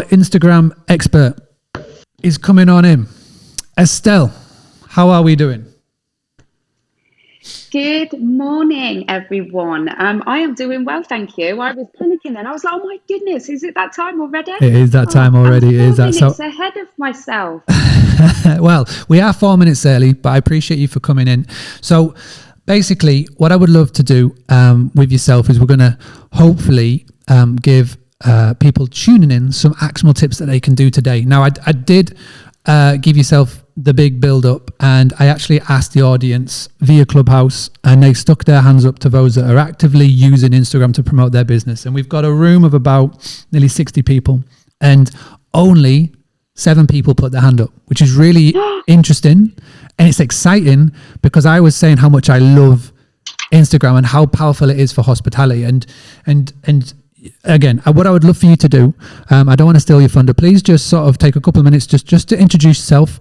Instagram expert is coming on in. Estelle, how are we doing? Good morning, everyone. I am doing well, thank you. I was panicking then. I was like, oh my goodness, is it that time already? It is that time already. I'm 4 Is that minutes ahead of myself. Well, we are 4 minutes early, but I appreciate you for coming in. So basically, what I would love to do with yourself is we're going to hopefully give people tuning in some actionable tips that they can do today. Now, I did give yourself the big build up, and I actually asked the audience via Clubhouse, and they stuck their hands up to those that are actively using Instagram to promote their business. And we've got a room of about nearly 60 people, and only 7 people put their hand up, which is really interesting. And it's exciting because I was saying how much I love Instagram and how powerful it is for hospitality. And again, what I would love for you to do, I don't want to steal your thunder. Please just sort of take a couple of minutes just to introduce yourself,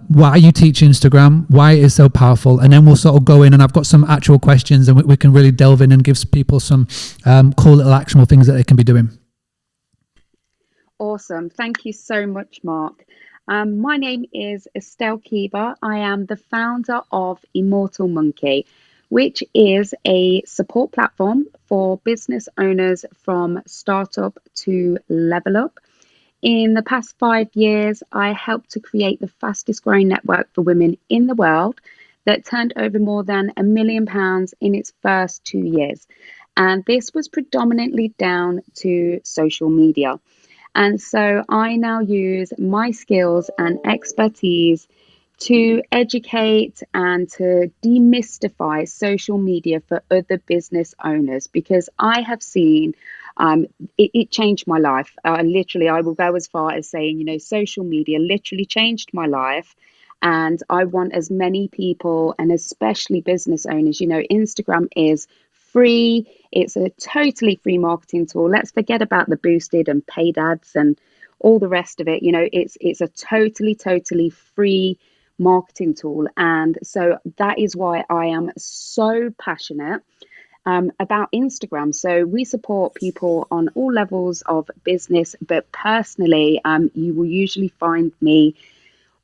why you teach Instagram, why it is so powerful, and then we'll sort of go in, and I've got some actual questions, and we can really delve in and give people some cool little actionable things that they can be doing. Awesome. Thank you so much, Mark. My name is Estelle Keeber. I am the founder of Immortal Monkey, which is a support platform for business owners from startup to level up. In the past 5 years, I helped to create the fastest growing network for women in the world that turned over more than £1 million in its first 2 years. And this was predominantly down to social media. And so I now use my skills and expertise to educate and to demystify social media for other business owners, because I have seen it changed my life. Literally, I will go as far as saying, social media literally changed my life. And I want as many people, and especially business owners, Instagram is free. It's a totally free marketing tool. Let's forget about the boosted and paid ads and all the rest of it. It's a totally free marketing tool. And so that is why I am so passionate about Instagram. So we support people on all levels of business, but personally, you will usually find me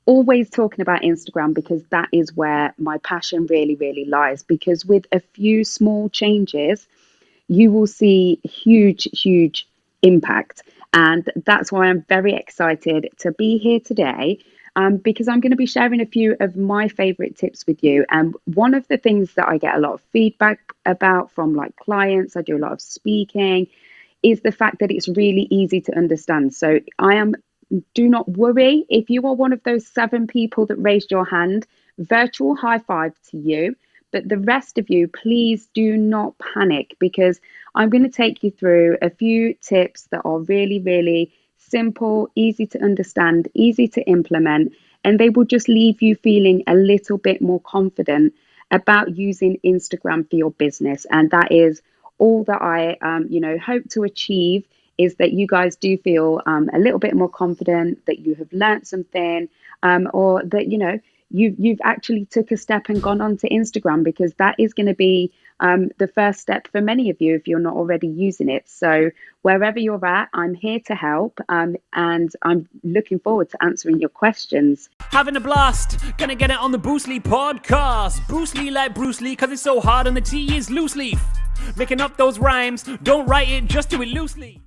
always talking about Instagram, because that is where my passion really lies. Because with a few small changes, you will see huge impact. And that's why I'm very excited to be here today, because I'm going to be sharing a few of my favorite tips with you. And one of the things that I get a lot of feedback about from clients, I do a lot of speaking, is the fact that it's really easy to understand. So do not worry if you are one of those 7 people that raised your hand. Virtual high five to you. But the rest of you, please do not panic, because I'm going to take you through a few tips that are really simple, easy to understand, easy to implement, and they will just leave you feeling a little bit more confident about using Instagram for your business. And that is all that I hope to achieve, is that you guys do feel a little bit more confident, that you have learned something, or that you've actually took a step and gone on to Instagram, because that is going to be the first step for many of you if you're not already using it. So wherever you're at, I'm here to help, and I'm looking forward to answering your questions. Having a blast, gonna get it on the Bruce Lee podcast. Bruce Lee like Bruce Lee, cause it's so hard and the T is loose leaf. Making up those rhymes, don't write it, just do it loosely.